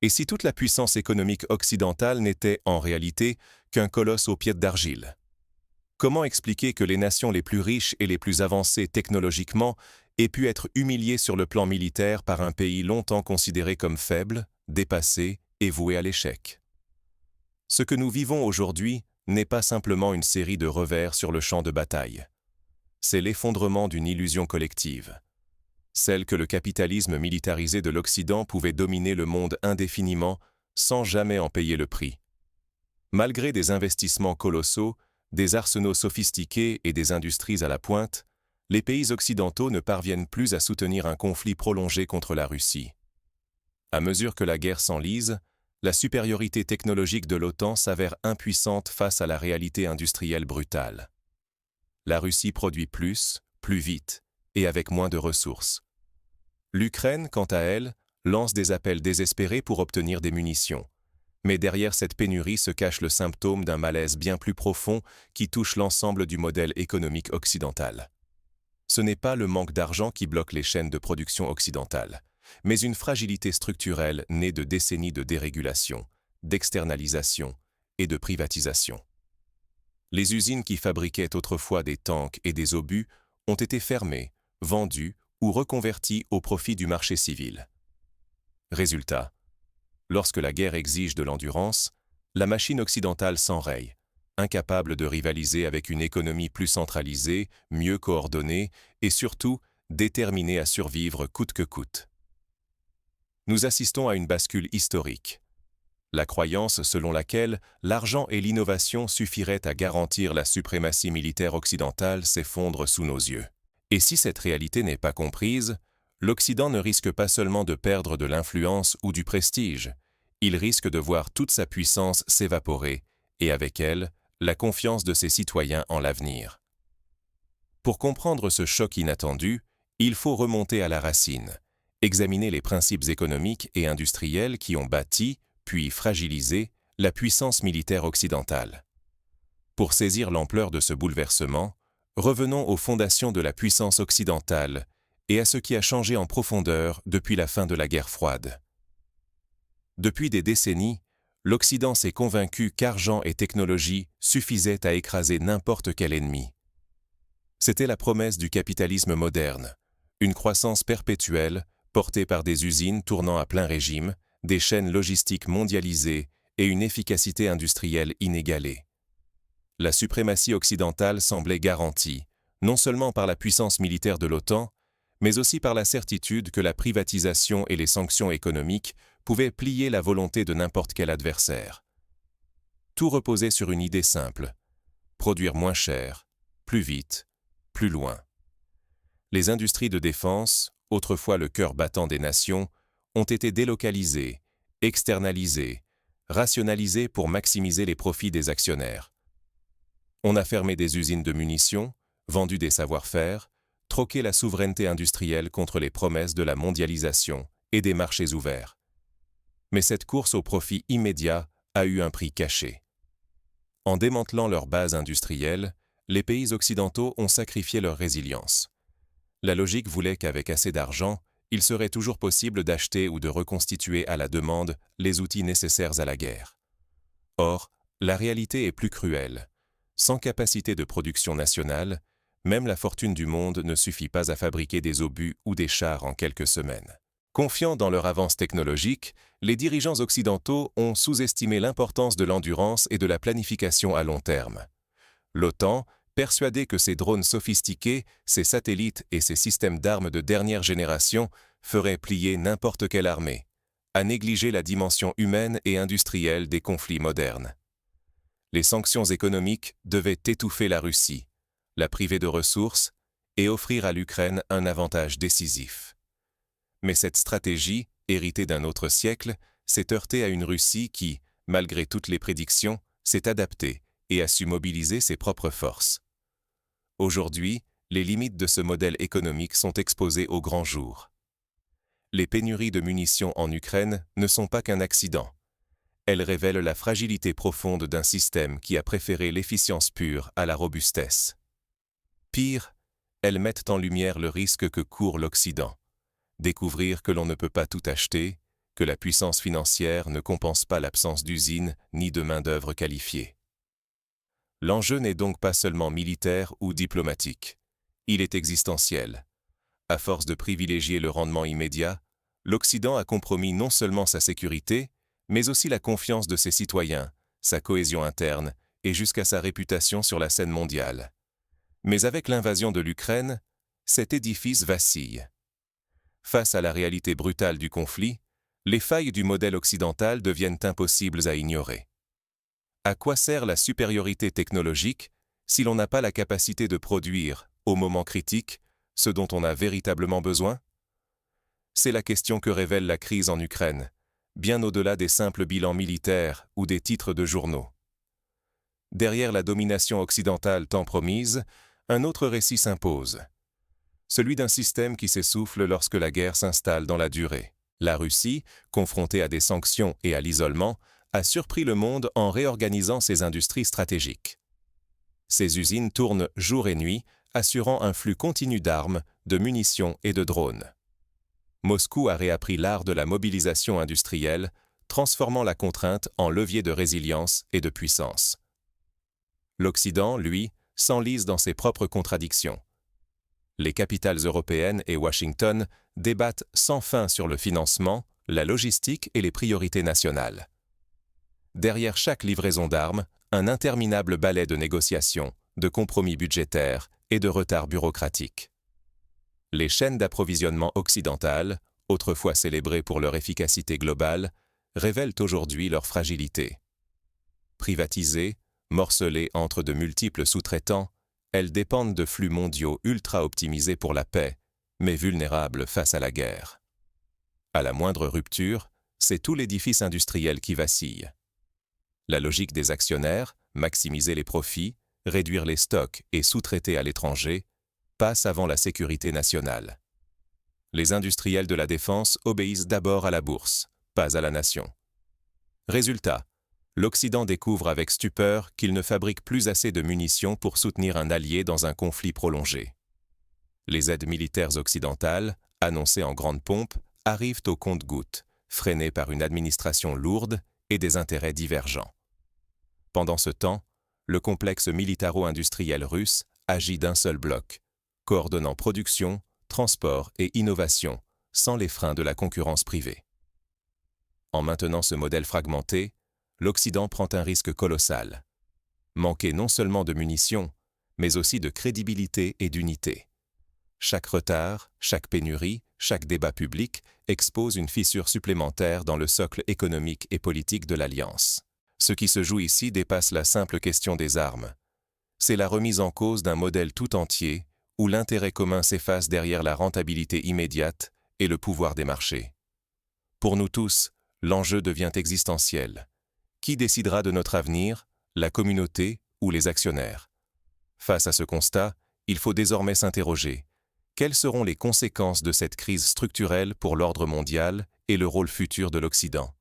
Et si toute la puissance économique occidentale n'était en réalité qu'un colosse aux pieds d'argile? Comment expliquer que les nations les plus riches et les plus avancées technologiquement aient pu être humiliées sur le plan militaire par un pays longtemps considéré comme faible, dépassé et voué à l'échec? Ce que nous vivons aujourd'hui n'est pas simplement une série de revers sur le champ de bataille. C'est l'effondrement d'une illusion collective, celle que le capitalisme militarisé de l'Occident pouvait dominer le monde indéfiniment sans jamais en payer le prix. Malgré des investissements colossaux, des arsenaux sophistiqués et des industries à la pointe, les pays occidentaux ne parviennent plus à soutenir un conflit prolongé contre la Russie. À mesure que la guerre s'enlise, la supériorité technologique de l'OTAN s'avère impuissante face à la réalité industrielle brutale. La Russie produit plus vite et avec moins de ressources. L'Ukraine, quant à elle, lance des appels désespérés pour obtenir des munitions. Mais derrière cette pénurie se cache le symptôme d'un malaise bien plus profond qui touche l'ensemble du modèle économique occidental. Ce n'est pas le manque d'argent qui bloque les chaînes de production occidentales, mais une fragilité structurelle née de décennies de dérégulation, d'externalisation et de privatisation. Les usines qui fabriquaient autrefois des tanks et des obus ont été fermées, vendues ou reconverties au profit du marché civil. Résultat, lorsque la guerre exige de l'endurance, la machine occidentale s'enraye, incapable de rivaliser avec une économie plus centralisée, mieux coordonnée et surtout déterminée à survivre coûte que coûte. Nous assistons à une bascule historique. La croyance selon laquelle l'argent et l'innovation suffiraient à garantir la suprématie militaire occidentale s'effondre sous nos yeux. Et si cette réalité n'est pas comprise, l'Occident ne risque pas seulement de perdre de l'influence ou du prestige, il risque de voir toute sa puissance s'évaporer, et avec elle, la confiance de ses citoyens en l'avenir. Pour comprendre ce choc inattendu, il faut remonter à la racine, examiner les principes économiques et industriels qui ont bâti, puis fragilisé, la puissance militaire occidentale. Pour saisir l'ampleur de ce bouleversement, revenons aux fondations de la puissance occidentale et à ce qui a changé en profondeur depuis la fin de la guerre froide. Depuis des décennies, l'Occident s'est convaincu qu'argent et technologie suffisaient à écraser n'importe quel ennemi. C'était la promesse du capitalisme moderne, une croissance perpétuelle portée par des usines tournant à plein régime, des chaînes logistiques mondialisées et une efficacité industrielle inégalée. La suprématie occidentale semblait garantie, non seulement par la puissance militaire de l'OTAN, mais aussi par la certitude que la privatisation et les sanctions économiques pouvaient plier la volonté de n'importe quel adversaire. Tout reposait sur une idée simple: produire moins cher, plus vite, plus loin. Les industries de défense, autrefois le cœur battant des nations, ont été délocalisées, externalisées, rationalisées pour maximiser les profits des actionnaires. On a fermé des usines de munitions, vendu des savoir-faire, troqué la souveraineté industrielle contre les promesses de la mondialisation et des marchés ouverts. Mais cette course au profit immédiat a eu un prix caché. En démantelant leurs bases industrielles, les pays occidentaux ont sacrifié leur résilience. La logique voulait qu'avec assez d'argent, il serait toujours possible d'acheter ou de reconstituer à la demande les outils nécessaires à la guerre. Or, la réalité est plus cruelle. Sans capacité de production nationale, même la fortune du monde ne suffit pas à fabriquer des obus ou des chars en quelques semaines. Confiants dans leur avance technologique, les dirigeants occidentaux ont sous-estimé l'importance de l'endurance et de la planification à long terme. L'OTAN, persuadée que ses drones sophistiqués, ses satellites et ses systèmes d'armes de dernière génération feraient plier n'importe quelle armée, a négligé la dimension humaine et industrielle des conflits modernes. Les sanctions économiques devaient étouffer la Russie, la priver de ressources et offrir à l'Ukraine un avantage décisif. Mais cette stratégie, héritée d'un autre siècle, s'est heurtée à une Russie qui, malgré toutes les prédictions, s'est adaptée et a su mobiliser ses propres forces. Aujourd'hui, les limites de ce modèle économique sont exposées au grand jour. Les pénuries de munitions en Ukraine ne sont pas qu'un accident. Elles révèlent la fragilité profonde d'un système qui a préféré l'efficience pure à la robustesse. Pire, elles mettent en lumière le risque que court l'Occident. Découvrir que l'on ne peut pas tout acheter, que la puissance financière ne compense pas l'absence d'usines ni de main-d'œuvre qualifiée. L'enjeu n'est donc pas seulement militaire ou diplomatique. Il est existentiel. À force de privilégier le rendement immédiat, l'Occident a compromis non seulement sa sécurité, mais aussi la confiance de ses citoyens, sa cohésion interne et jusqu'à sa réputation sur la scène mondiale. Mais avec l'invasion de l'Ukraine, cet édifice vacille. Face à la réalité brutale du conflit, les failles du modèle occidental deviennent impossibles à ignorer. À quoi sert la supériorité technologique si l'on n'a pas la capacité de produire, au moment critique, ce dont on a véritablement besoin? C'est la question que révèle la crise en Ukraine, bien au-delà des simples bilans militaires ou des titres de journaux. Derrière la domination occidentale tant promise, un autre récit s'impose. Celui d'un système qui s'essouffle lorsque la guerre s'installe dans la durée. La Russie, confrontée à des sanctions et à l'isolement, a surpris le monde en réorganisant ses industries stratégiques. Ses usines tournent jour et nuit, assurant un flux continu d'armes, de munitions et de drones. Moscou a réappris l'art de la mobilisation industrielle, transformant la contrainte en levier de résilience et de puissance. L'Occident, lui, s'enlise dans ses propres contradictions. Les capitales européennes et Washington débattent sans fin sur le financement, la logistique et les priorités nationales. Derrière chaque livraison d'armes, un interminable balai de négociations, de compromis budgétaires et de retards bureaucratiques. Les chaînes d'approvisionnement occidentales, autrefois célébrées pour leur efficacité globale, révèlent aujourd'hui leur fragilité. Privatisées, morcelées entre de multiples sous-traitants, elles dépendent de flux mondiaux ultra-optimisés pour la paix, mais vulnérables face à la guerre. À la moindre rupture, c'est tout l'édifice industriel qui vacille. La logique des actionnaires, maximiser les profits, réduire les stocks et sous-traiter à l'étranger, passe avant la sécurité nationale. Les industriels de la défense obéissent d'abord à la bourse, pas à la nation. Résultat, l'Occident découvre avec stupeur qu'il ne fabrique plus assez de munitions pour soutenir un allié dans un conflit prolongé. Les aides militaires occidentales, annoncées en grande pompe, arrivent au compte-gouttes, freinées par une administration lourde et des intérêts divergents. Pendant ce temps, le complexe militaro-industriel russe agit d'un seul bloc, coordonnant production, transport et innovation, sans les freins de la concurrence privée. En maintenant ce modèle fragmenté, l'Occident prend un risque colossal. Manquer non seulement de munitions, mais aussi de crédibilité et d'unité. Chaque retard, chaque pénurie, chaque débat public expose une fissure supplémentaire dans le socle économique et politique de l'Alliance. Ce qui se joue ici dépasse la simple question des armes. C'est la remise en cause d'un modèle tout entier où l'intérêt commun s'efface derrière la rentabilité immédiate et le pouvoir des marchés. Pour nous tous, l'enjeu devient existentiel. Qui décidera de notre avenir, la communauté ou les actionnaires? Face à ce constat, il faut désormais s'interroger. Quelles seront les conséquences de cette crise structurelle pour l'ordre mondial et le rôle futur de l'Occident?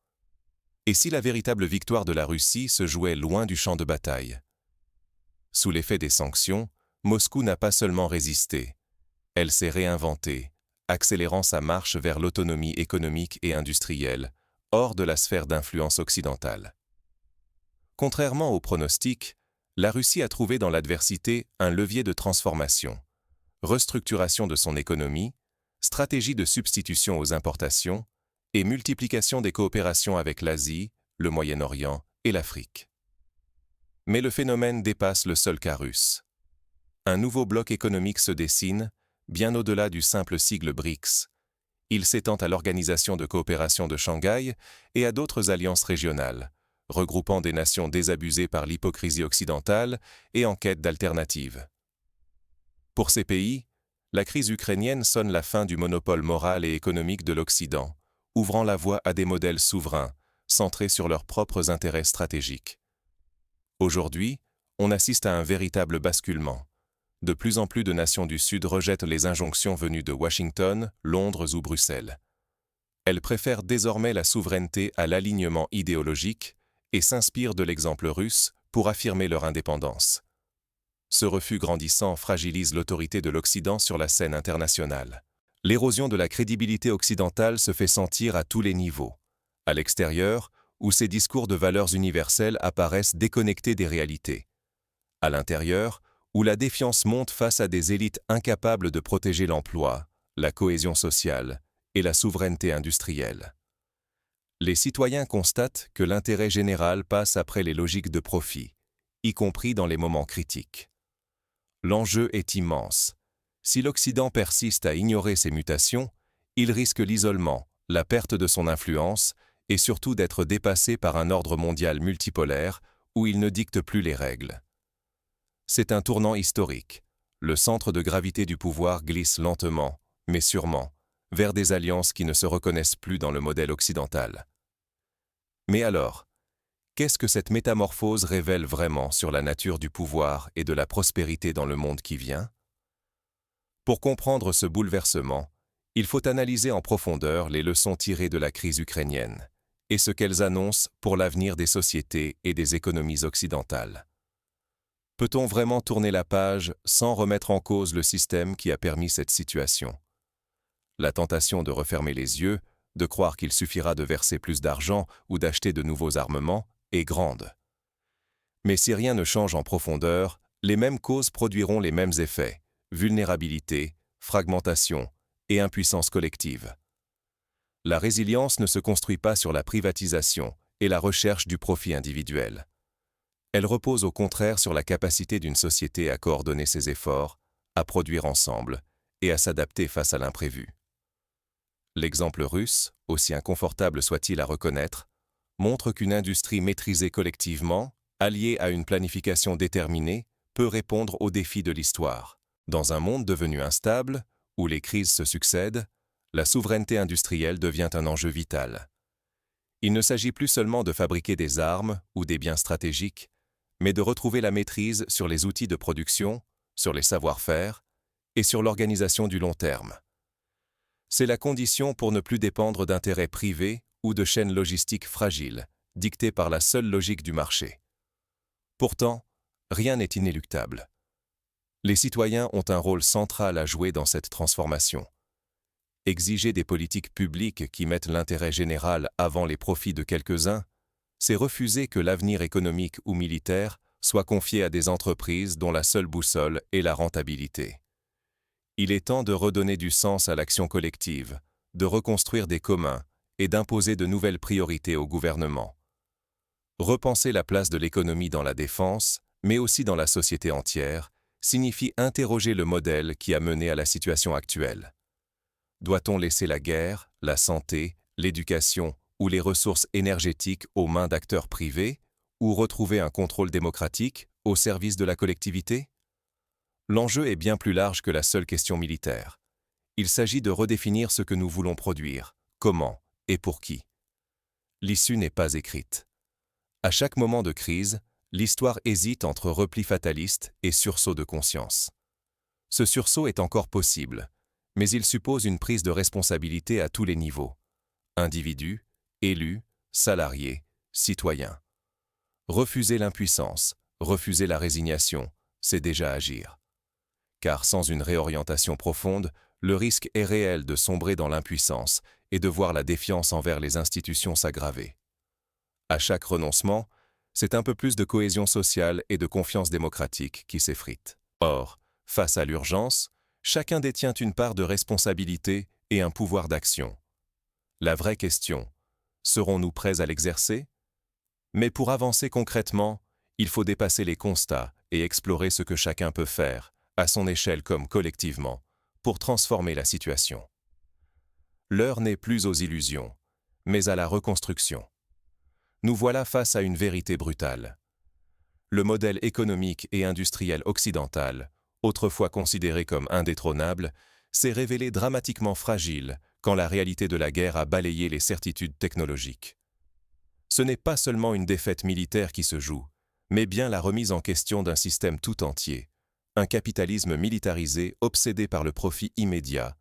Et si la véritable victoire de la Russie se jouait loin du champ de bataille? Sous l'effet des sanctions, Moscou n'a pas seulement résisté, elle s'est réinventée, accélérant sa marche vers l'autonomie économique et industrielle, hors de la sphère d'influence occidentale. Contrairement aux pronostics, la Russie a trouvé dans l'adversité un levier de transformation, restructuration de son économie, stratégie de substitution aux importations et multiplication des coopérations avec l'Asie, le Moyen-Orient et l'Afrique. Mais le phénomène dépasse le seul cas russe. Un nouveau bloc économique se dessine, bien au-delà du simple sigle BRICS. Il s'étend à l'Organisation de coopération de Shanghai et à d'autres alliances régionales, regroupant des nations désabusées par l'hypocrisie occidentale et en quête d'alternatives. Pour ces pays, la crise ukrainienne sonne la fin du monopole moral et économique de l'Occident, ouvrant la voie à des modèles souverains, centrés sur leurs propres intérêts stratégiques. Aujourd'hui, on assiste à un véritable basculement. De plus en plus de nations du Sud rejettent les injonctions venues de Washington, Londres ou Bruxelles. Elles préfèrent désormais la souveraineté à l'alignement idéologique et s'inspirent de l'exemple russe pour affirmer leur indépendance. Ce refus grandissant fragilise l'autorité de l'Occident sur la scène internationale. L'érosion de la crédibilité occidentale se fait sentir à tous les niveaux, À l'extérieur, où ces discours de valeurs universelles apparaissent déconnectés des réalités. À l'intérieur, où la défiance monte face à des élites incapables de protéger l'emploi, la cohésion sociale et la souveraineté industrielle. Les citoyens constatent que l'intérêt général passe après les logiques de profit, y compris dans les moments critiques. L'enjeu est immense. Si l'Occident persiste à ignorer ces mutations, il risque l'isolement, la perte de son influence et surtout d'être dépassé par un ordre mondial multipolaire où il ne dicte plus les règles. C'est un tournant historique. Le centre de gravité du pouvoir glisse lentement, mais sûrement, vers des alliances qui ne se reconnaissent plus dans le modèle occidental. Mais alors, qu'est-ce que cette métamorphose révèle vraiment sur la nature du pouvoir et de la prospérité dans le monde qui vient? Pour comprendre ce bouleversement, il faut analyser en profondeur les leçons tirées de la crise ukrainienne et ce qu'elles annoncent pour l'avenir des sociétés et des économies occidentales. Peut-on vraiment tourner la page sans remettre en cause le système qui a permis cette situation? La tentation de refermer les yeux, de croire qu'il suffira de verser plus d'argent ou d'acheter de nouveaux armements, est grande. Mais si rien ne change en profondeur, les mêmes causes produiront les mêmes effets: vulnérabilité, fragmentation et impuissance collective. La résilience ne se construit pas sur la privatisation et la recherche du profit individuel. Elle repose au contraire sur la capacité d'une société à coordonner ses efforts, à produire ensemble et à s'adapter face à l'imprévu. L'exemple russe, aussi inconfortable soit-il à reconnaître, montre qu'une industrie maîtrisée collectivement, alliée à une planification déterminée, peut répondre aux défis de l'histoire. Dans un monde devenu instable, où les crises se succèdent, la souveraineté industrielle devient un enjeu vital. Il ne s'agit plus seulement de fabriquer des armes ou des biens stratégiques, mais de retrouver la maîtrise sur les outils de production, sur les savoir-faire et sur l'organisation du long terme. C'est la condition pour ne plus dépendre d'intérêts privés ou de chaînes logistiques fragiles, dictées par la seule logique du marché. Pourtant, rien n'est inéluctable. Les citoyens ont un rôle central à jouer dans cette transformation. Exiger des politiques publiques qui mettent l'intérêt général avant les profits de quelques-uns, c'est refuser que l'avenir économique ou militaire soit confié à des entreprises dont la seule boussole est la rentabilité. Il est temps de redonner du sens à l'action collective, de reconstruire des communs et d'imposer de nouvelles priorités au gouvernement. Repenser la place de l'économie dans la défense, mais aussi dans la société entière, signifie interroger le modèle qui a mené à la situation actuelle. Doit-on laisser la guerre, la santé, l'éducation ou les ressources énergétiques aux mains d'acteurs privés, ou retrouver un contrôle démocratique au service de la collectivité? L'enjeu est bien plus large que la seule question militaire. Il s'agit de redéfinir ce que nous voulons produire, comment et pour qui. L'issue n'est pas écrite. À chaque moment de crise, l'histoire hésite entre repli fataliste et sursaut de conscience. Ce sursaut est encore possible, mais il suppose une prise de responsabilité à tous les niveaux: individus, élus, salariés, citoyens. Refuser l'impuissance, refuser la résignation, c'est déjà agir. Car sans une réorientation profonde, le risque est réel de sombrer dans l'impuissance et de voir la défiance envers les institutions s'aggraver. À chaque renoncement, c'est un peu plus de cohésion sociale et de confiance démocratique qui s'effrite. Or, face à l'urgence, chacun détient une part de responsabilité et un pouvoir d'action. La vraie question: serons-nous prêts à l'exercer? Mais pour avancer concrètement, il faut dépasser les constats et explorer ce que chacun peut faire, à son échelle comme collectivement, pour transformer la situation. L'heure n'est plus aux illusions, mais à la reconstruction. Nous voilà face à une vérité brutale. Le modèle économique et industriel occidental, autrefois considéré comme indétrônable, s'est révélé dramatiquement fragile quand la réalité de la guerre a balayé les certitudes technologiques. Ce n'est pas seulement une défaite militaire qui se joue, mais bien la remise en question d'un système tout entier, un capitalisme militarisé obsédé par le profit immédiat,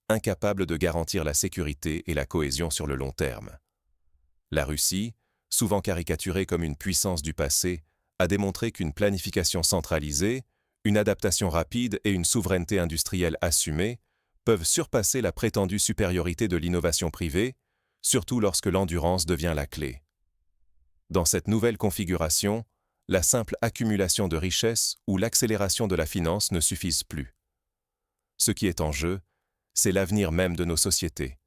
incapable de garantir la sécurité et la cohésion sur le long terme. La Russie, souvent caricaturée comme une puissance du passé, a démontré qu'une planification centralisée, une adaptation rapide et une souveraineté industrielle assumée peuvent surpasser la prétendue supériorité de l'innovation privée, surtout lorsque l'endurance devient la clé. Dans cette nouvelle configuration, la simple accumulation de richesses ou l'accélération de la finance ne suffisent plus. Ce qui est en jeu, c'est l'avenir même de nos sociétés,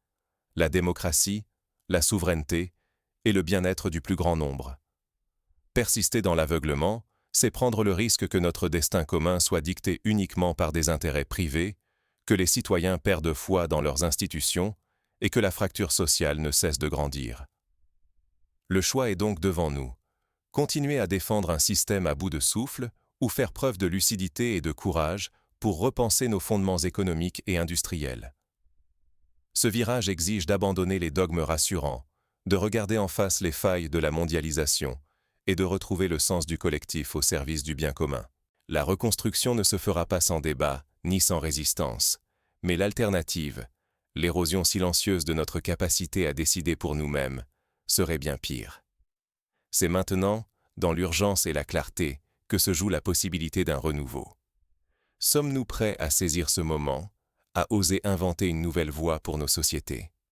la démocratie, la souveraineté et le bien-être du plus grand nombre. Persister dans l'aveuglement, c'est prendre le risque que notre destin commun soit dicté uniquement par des intérêts privés, que les citoyens perdent foi dans leurs institutions et que la fracture sociale ne cesse de grandir. Le choix est donc devant nous. Continuer à défendre un système à bout de souffle ou faire preuve de lucidité et de courage pour repenser nos fondements économiques et industriels. Ce virage exige d'abandonner les dogmes rassurants, de regarder en face les failles de la mondialisation et de retrouver le sens du collectif au service du bien commun. La reconstruction ne se fera pas sans débat, ni sans résistance, mais l'alternative, l'érosion silencieuse de notre capacité à décider pour nous-mêmes, serait bien pire. C'est maintenant, dans l'urgence et la clarté, que se joue la possibilité d'un renouveau. Sommes-nous prêts à saisir ce moment, à oser inventer une nouvelle voie pour nos sociétés ?